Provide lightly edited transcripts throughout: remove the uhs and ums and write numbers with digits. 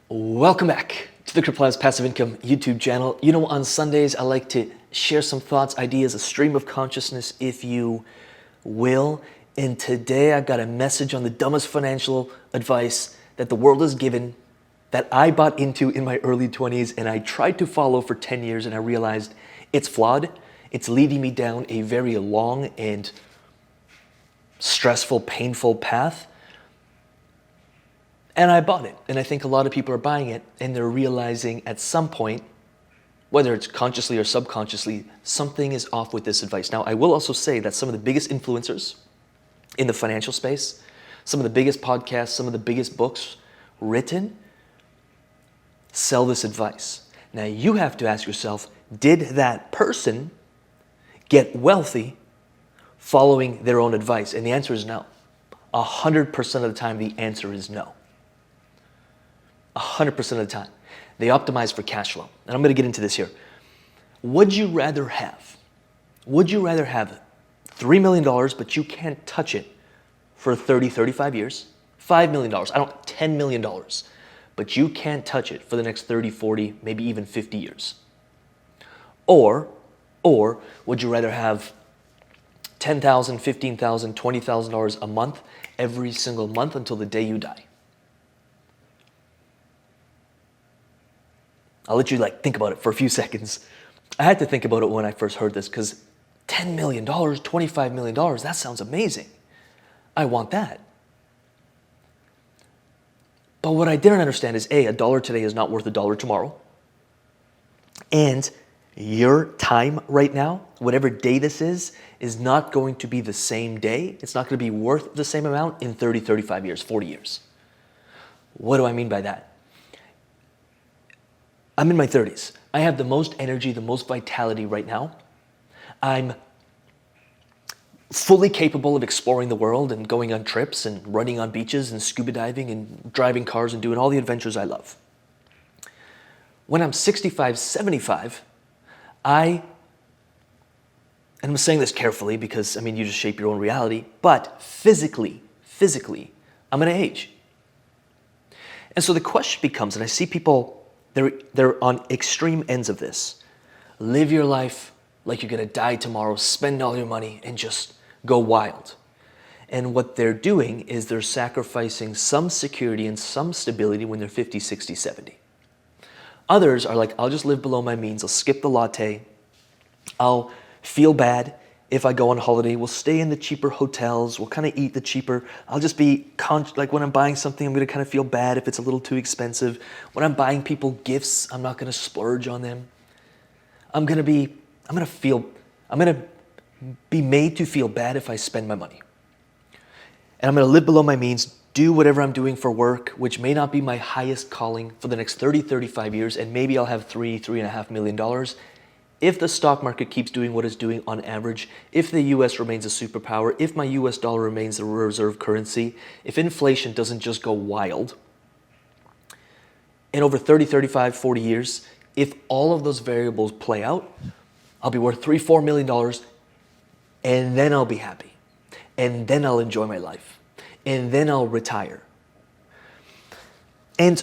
Welcome back to the CryptoLabs Passive Income YouTube channel. You know, on Sundays, I like to share some thoughts, ideas, a stream of consciousness, if you will. And today I've got a message on the dumbest financial advice that the world has given that I bought into in my early 20s and I tried to follow for 10 years and I realized it's flawed. It's leading me down a very long and stressful, painful path. And I bought it, and I think a lot of people are buying it, and they're realizing at some point, whether it's consciously or subconsciously, something is off with this advice. Now, I will also say that some of the biggest influencers in the financial space, some of the biggest podcasts, some of the biggest books written, sell this advice. Now, you have to ask yourself, did that person get wealthy following their own advice? And the answer is no. 100% of the time, the answer is no. 100% of the time. They optimize for cash flow. And I'm going to get into this here. Would you rather have $3 million, but you can't touch it for 30, 35 years? $5 million, $10 million, but you can't touch it for the next 30, 40, maybe even 50 years? Or would you rather have $10,000, $15,000, $20,000 a month every single month until the day you die? I'll let you think about it for a few seconds. I had to think about it when I first heard this because $10 million, $25 million, that sounds amazing. I want that. But what I didn't understand is a dollar today is not worth a dollar tomorrow. And your time right now, whatever day this is not going to be the same day. It's not going to be worth the same amount in 30, 35 years, 40 years. What do I mean by that? I'm in my 30s. I have the most energy, the most vitality right now. I'm fully capable of exploring the world and going on trips and running on beaches and scuba diving and driving cars and doing all the adventures I love. When I'm 65, 75, and I'm saying this carefully because, you just shape your own reality, but physically, I'm going to age. And so the question becomes, and I see people, they're on extreme ends of this. Live your life like you're going to die tomorrow, spend all your money, and just go wild. And what they're doing is they're sacrificing some security and some stability when they're 50, 60, 70. Others are like, I'll just live below my means. I'll skip the latte. I'll feel bad if I go on holiday. We'll stay in the cheaper hotels. We'll kind of eat the cheaper. I'll just be when I'm buying something, I'm going to kind of feel bad if it's a little too expensive. When I'm buying people gifts, I'm not going to splurge on them. I'm going to be made to feel bad if I spend my money. And I'm going to live below my means, do whatever I'm doing for work, which may not be my highest calling for the next 30, 35 years, and maybe I'll have $3.5 million. If the stock market keeps doing what it's doing on average, if the US remains a superpower, if my US dollar remains the reserve currency, if inflation doesn't just go wild, and over 30, 35, 40 years, if all of those variables play out, I'll be worth $3, $4 million, and then I'll be happy. And then I'll enjoy my life. And then I'll retire. And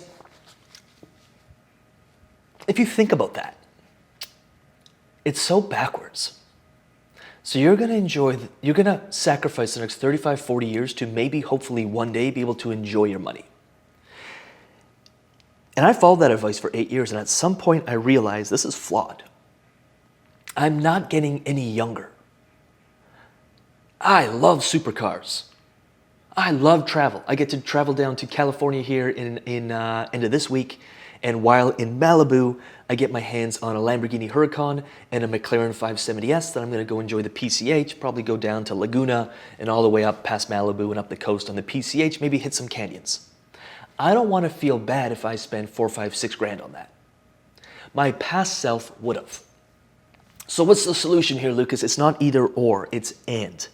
if you think about that, it's so backwards. So you're going to sacrifice the next 35, 40 years to maybe, hopefully, one day be able to enjoy your money. And I followed that advice for 8 years, and at some point I realized this is flawed. I'm not getting any younger. I love supercars. I love travel. I get to travel down to California here in end of this week. And while in Malibu, I get my hands on a Lamborghini Huracan and a McLaren 570S that I'm going to go enjoy the PCH, probably go down to Laguna and all the way up past Malibu and up the coast on the PCH, maybe hit some canyons. I don't want to feel bad if I spend 4, 5, 6 grand on that. My past self would have. So what's the solution here, Lucas? It's not either or, it's and.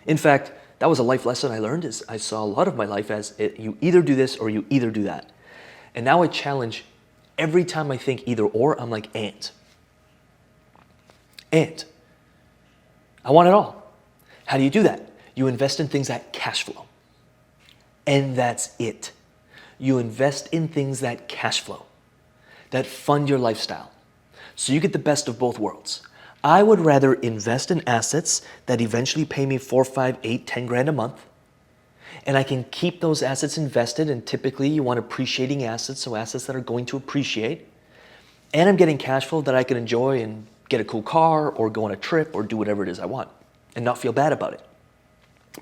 In fact, that was a life lesson I learned. Is I saw a lot of my life as you either do this or you either do that. And now I challenge every time I think either or, I'm like, and. And. I want it all. How do you do that? You invest in things that cash flow. And that's it. you invest in things that cash flow, that fund your lifestyle. So you get the best of both worlds. I would rather invest in assets that eventually pay me 4, 5, 8, 10 grand a month, and I can keep those assets invested, and typically you want appreciating assets, so assets that are going to appreciate, and I'm getting cash flow that I can enjoy and get a cool car or go on a trip or do whatever it is I want and not feel bad about it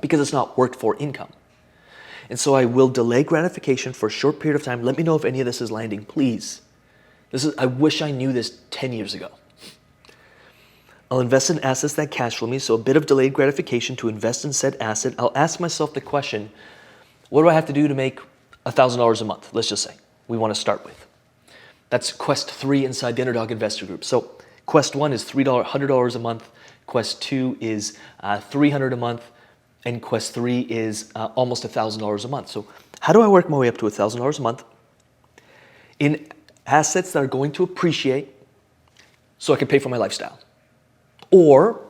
because it's not worked for income. And so I will delay gratification for a short period of time. Let me know if any of this is landing, please. I wish I knew this 10 years ago. I'll invest in assets that cash flow me, so a bit of delayed gratification to invest in said asset. I'll ask myself the question, what do I have to do to make $1,000 a month? Let's just say we want to start with. That's quest 3 inside the Underdog Investor Group. So quest 1 is $100 a month. Quest 2 is $300 a month. And quest 3 is almost $1,000 a month. So how do I work my way up to $1,000 a month in assets that are going to appreciate so I can pay for my lifestyle? Or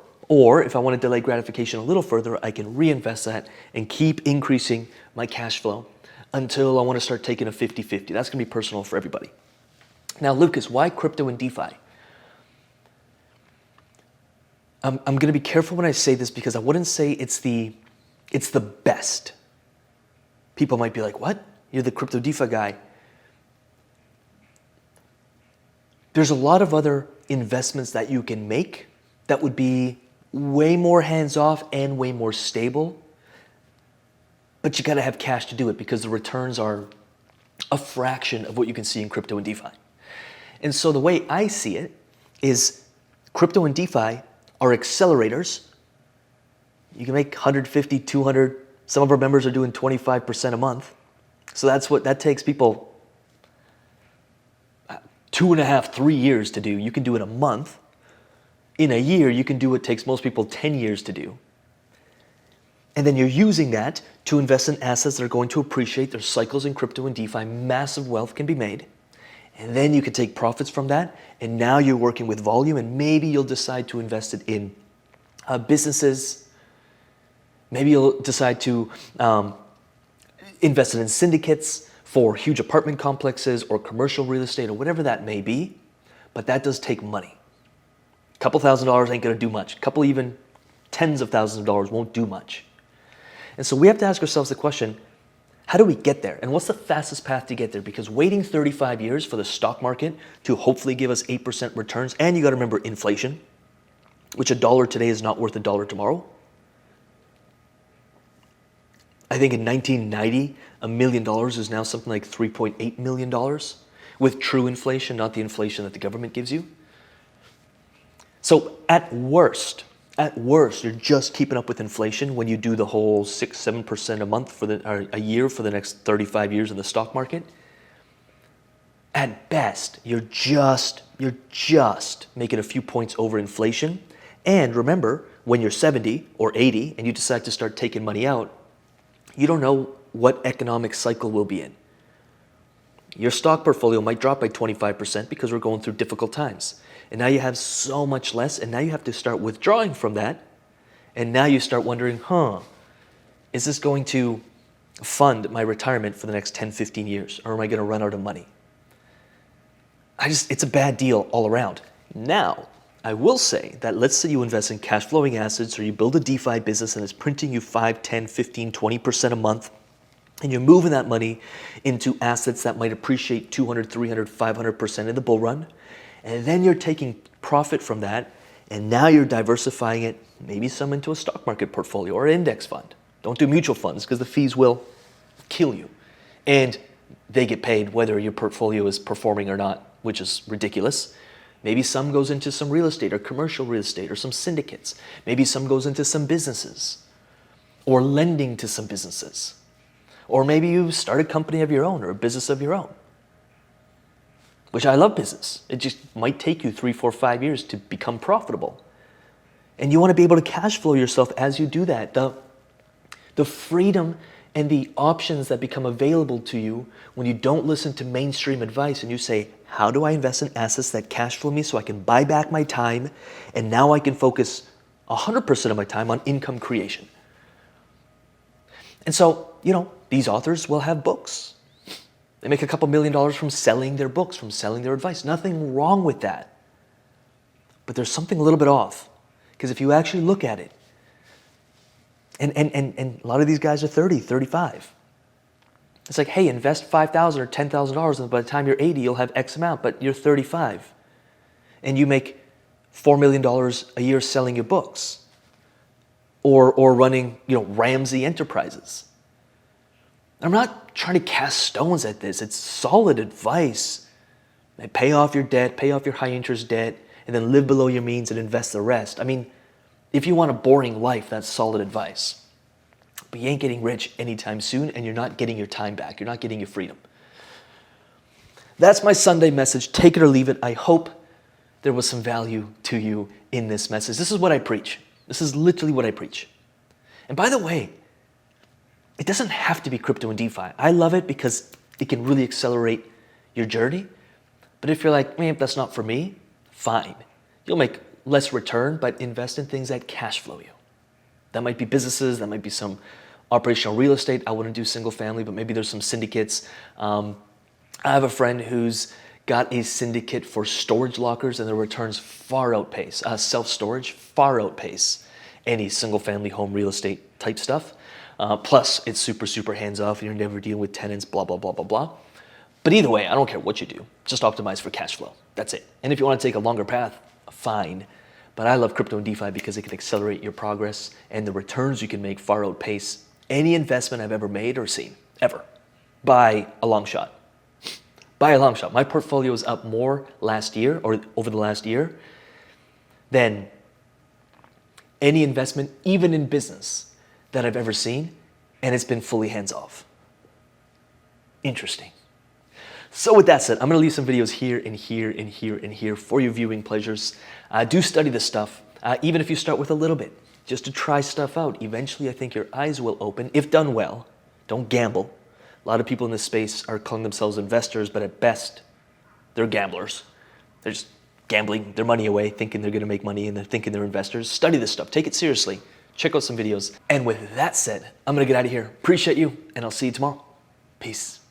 if I want to delay gratification a little further, I can reinvest that and keep increasing my cash flow until I want to start taking a 50-50. That's going to be personal for everybody. Now, Lucas, why crypto and DeFi? I'm going to be careful when I say this because I wouldn't say it's the best. People might be like, what? You're the crypto DeFi guy. There's a lot of other investments that you can make that would be way more hands-off and way more stable. But you got to have cash to do it because the returns are a fraction of what you can see in crypto and DeFi. And so the way I see it is crypto and DeFi are accelerators. You can make 150, 200. Some of our members are doing 25% a month. So that takes people 2.5, 3 years to do. You can do it a month. In a year, you can do what takes most people 10 years to do. And then you're using that to invest in assets that are going to appreciate. There's cycles in crypto and DeFi. Massive wealth can be made. And then you can take profits from that. And now you're working with volume, and maybe you'll decide to invest it in businesses. Maybe you'll decide to invest it in syndicates for huge apartment complexes or commercial real estate or whatever that may be. But that does take money. A couple $1,000s ain't going to do much. A couple even tens of thousands of dollars won't do much. And so we have to ask ourselves the question, how do we get there? And what's the fastest path to get there? Because waiting 35 years for the stock market to hopefully give us 8% returns, and you got to remember inflation, which $1 today is not worth $1 tomorrow. I think in 1990, $1 million is now something like $3.8 million with true inflation, not the inflation that the government gives you. So at worst, you're just keeping up with inflation when you do the whole 6-7% a month or a year for the next 35 years in the stock market. At best, you're just making a few points over inflation. And remember, when you're 70 or 80 and you decide to start taking money out, you don't know what economic cycle we'll be in. Your stock portfolio might drop by 25% because we're going through difficult times. And now you have so much less, and now you have to start withdrawing from that. And now you start wondering, is this going to fund my retirement for the next 10, 15 years? Or am I going to run out of money? It's a bad deal all around. Now, I will say that let's say you invest in cash flowing assets or you build a DeFi business and it's printing you 5, 10, 15, 20% a month. And you're moving that money into assets that might appreciate 200, 300, 500% in the bull run. And then you're taking profit from that, and now you're diversifying it, maybe some into a stock market portfolio or an index fund. Don't do mutual funds because the fees will kill you. And they get paid whether your portfolio is performing or not, which is ridiculous. Maybe some goes into some real estate or commercial real estate or some syndicates. Maybe some goes into some businesses or lending to some businesses. Or maybe you start a company of your own or a business of your own. Which I love business. It just might take you 3, 4, 5 years to become profitable. And you want to be able to cash flow yourself as you do that. The freedom and the options that become available to you when you don't listen to mainstream advice and you say, how do I invest in assets that cash flow me so I can buy back my time and now I can focus 100% of my time on income creation? And so, these authors will have books. They make a couple $1 million from selling their books, from selling their advice. Nothing wrong with that. But there's something a little bit off. Because if you actually look at it, and a lot of these guys are 30, 35. It's like, hey, invest $5,000 or $10,000, and by the time you're 80, you'll have X amount, but you're 35. And you make $4 million a year selling your books. Or running, Ramsey Enterprises. I'm not trying to cast stones at this. It's solid advice. Pay off your debt, pay off your high interest debt, and then live below your means and invest the rest. I mean, if you want a boring life, that's solid advice. But you ain't getting rich anytime soon, and you're not getting your time back. You're not getting your freedom. That's my Sunday message. Take it or leave it. I hope there was some value to you in this message. This is what I preach. This is literally what I preach. And by the way, it doesn't have to be crypto and DeFi. I love it because it can really accelerate your journey. But if you're like, man, that's not for me, fine. You'll make less return, but invest in things that cash flow you. That might be businesses, that might be some operational real estate. I wouldn't do single family, but maybe there's some syndicates. I have a friend who's got a syndicate for storage lockers, and the returns far outpace, self-storage far outpace any single family home real estate type stuff. Plus, it's super, super hands-off. You're never dealing with tenants, blah, blah, blah, blah, blah. But either way, I don't care what you do. Just optimize for cash flow. That's it. And if you want to take a longer path, fine. But I love crypto and DeFi because it can accelerate your progress, and the returns you can make far outpace any investment I've ever made or seen, ever, by a long shot. By a long shot. My portfolio is up more last year, or over the last year, than any investment, even in business, that I've ever seen, and it's been fully hands-off. Interesting. So with that said, I'm going to leave some videos here and here and here and here for your viewing pleasures. Do study this stuff, even if you start with a little bit, just to try stuff out. Eventually, I think your eyes will open, if done well. Don't gamble. A lot of people in this space are calling themselves investors, but at best, they're gamblers. They're just gambling their money away, thinking they're going to make money, and they're thinking they're investors. Study this stuff. Take it seriously. Check out some videos. And with that said, I'm going to get out of here. Appreciate you, and I'll see you tomorrow. Peace.